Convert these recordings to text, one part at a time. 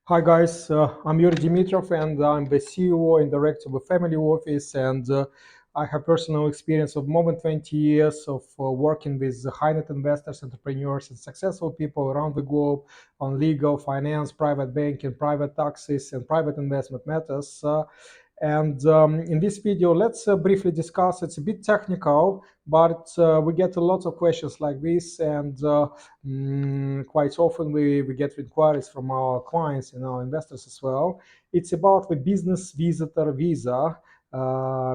Hi guys, I'm Yuri Dimitrov and I'm the CEO and director of a family office and I have personal experience of more than 20 years of working with high net investors, entrepreneurs and successful people around the globe on legal, finance, private banking, private taxes and private investment matters. And in this video, let's briefly discuss. It's a bit technical, but we get a lot of questions like this, and quite often we get inquiries from our clients and our investors as well. It's about the business visitor visa,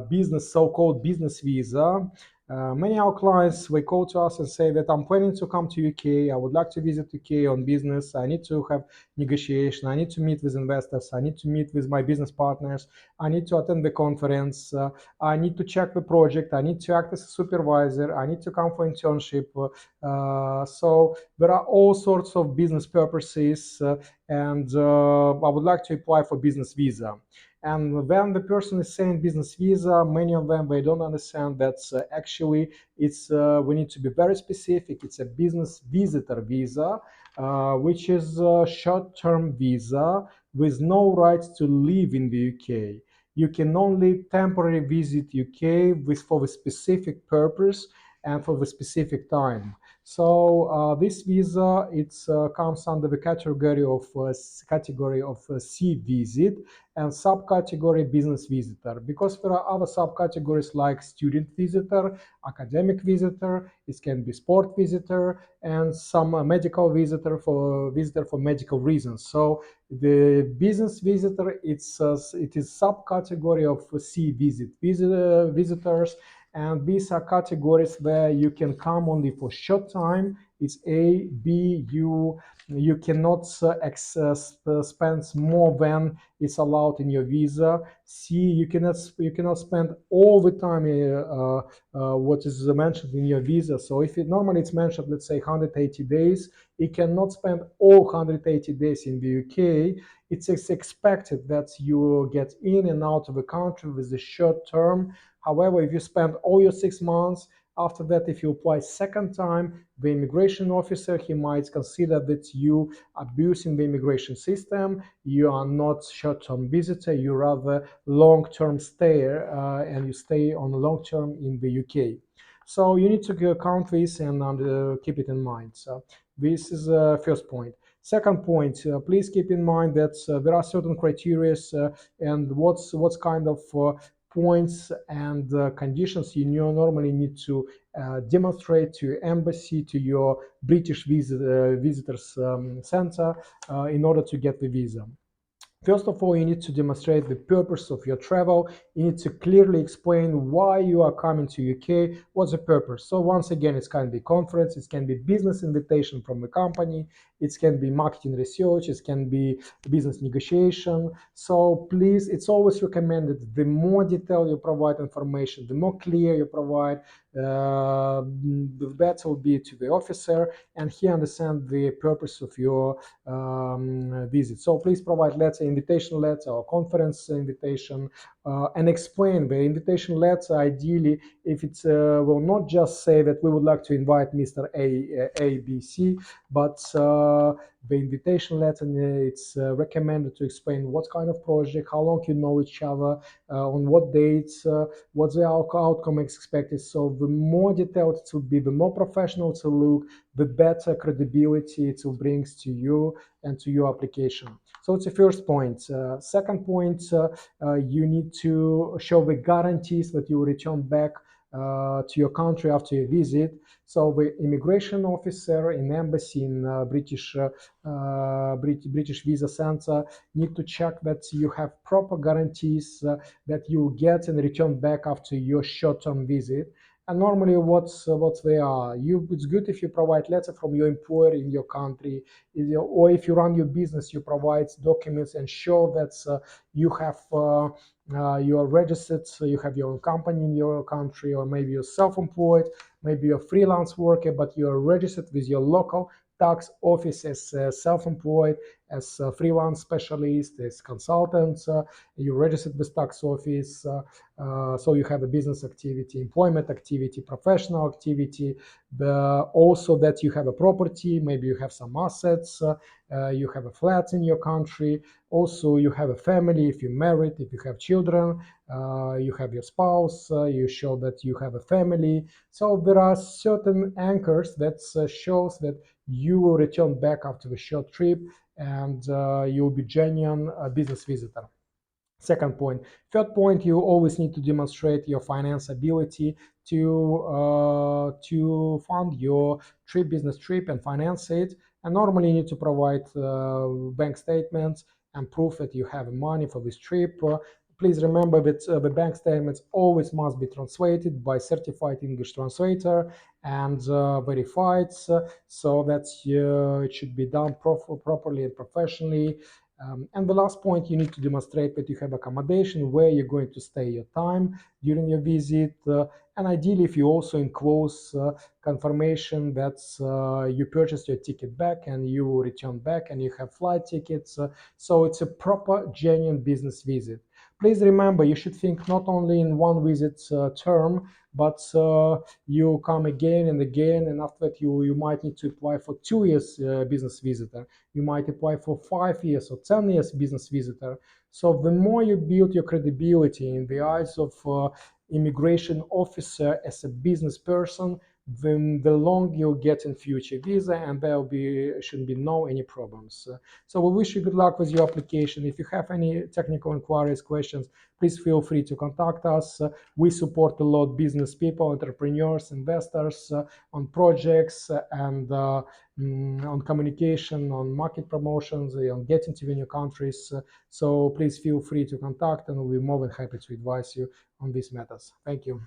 business so-called business visa. Many our clients they call to us and say that I'm planning to come to UK. I would like to visit UK on business. I need to have negotiation. I need to meet with investors. I need to meet with my business partners. I need to attend the conference. I need to check the project. I need to act as a supervisor. I need to come for internship. So there are all sorts of business purposes, and I would like to apply for business visa. And when the person is saying business visa, many of them they don't understand that actually it's we need to be very specific. It's a business visitor visa, which is a short-term visa with no rights to live in the UK. You can only temporarily visit UK with for the specific purpose and for the specific time. So this visa it comes under the category of C visit and subcategory business visitor, because there are other subcategories like student visitor, academic visitor, it can be sport visitor, and some medical visitor for medical reasons. So the business visitor it is subcategory of visitors, and these are categories where you can come only for short time. It's A, B, you cannot spend more than it's allowed in your visa. C, you cannot spend all the time what is mentioned in your visa. So if it normally it's mentioned, let's say 180 days, you cannot spend all 180 days in the UK. It's expected that you get in and out of the country with a short term. However, if you spend all your 6 months, after that, if you apply second time, the immigration officer, he might consider that you abusing the immigration system, you are not short-term visitor, you rather long-term stayer, and you stay on long term in the UK. So you need to count this and keep it in mind. So this is the first point. Second point, please keep in mind that there are certain criteria and what's kind of points and conditions you normally need to demonstrate to your embassy, to your British visitors center in order to get the visa. First of all, you need to demonstrate the purpose of your travel. You need to clearly explain why you are coming to UK, what's the purpose. So once again, it can be conference, it can be business invitation from the company, it can be marketing research, it can be business negotiation. So please, it's always recommended the more detailed you provide information, the more clear you provide, the better will be to the officer and he understands the purpose of your visit. So please provide letter, invitation letter or conference invitation, and explain the invitation letter. Ideally, if it will not just say that we would like to invite Mr. A, B, C, but the invitation letter it's recommended to explain what kind of project, how long you know each other, on what dates, what the outcome is expected. So the more detailed it will be, the more professional it will look, the better credibility it will bring to you and to your application. So it's the first point. Second point, you need to show the guarantees that you will return back to your country after your visit. So the immigration officer in embassy in British Visa Center need to check that you have proper guarantees that you get and return back after your short-term visit. And normally, what they are, it's good if you provide letter from your employer in your country, or if you run your business, you provide documents and show that you have. You are registered, so you have your own company in your country, or maybe you're self-employed, maybe you're a freelance worker, but you are registered with your local tax office as self-employed, as a freelance specialist, as consultants. You registered with tax office, so you have a business activity, employment activity, professional activity. Also that you have a property, maybe you have some assets, you have a flat in your country. Also, you have a family if you're married, if you have children, you have your spouse, you show that you have a family. So there are certain anchors that shows that you will return back after the short trip and you'll be genuine business visitor. Second point. Third point, you always need to demonstrate your finance ability to fund your trip, business trip, and finance it. And normally, you need to provide bank statements and proof that you have money for this trip. Please remember that the bank statements always must be translated by certified English translator and verified, so that it should be done properly and professionally. And the last point, you need to demonstrate that you have accommodation where you're going to stay your time during your visit. And ideally, if you also enclose confirmation that you purchased your ticket back and you will return back and you have flight tickets. So it's a proper, genuine business visit. Please remember, you should think not only in one visit term, but you come again and again, and after that you might need to apply for 2 years business visitor. You might apply for 5 years or 10 years business visitor. So the more you build your credibility in the eyes of immigration officer as a business person, then the longer you'll get in future visa, and there shouldn't be any problems. So we wish you good luck with your application. If you have any technical inquiries, questions, please feel free to contact us. We support a lot business people, entrepreneurs, investors on projects and on communication, on market promotions, on getting to new countries. So please feel free to contact, and we'll be more than happy to advise you on these matters. Thank you.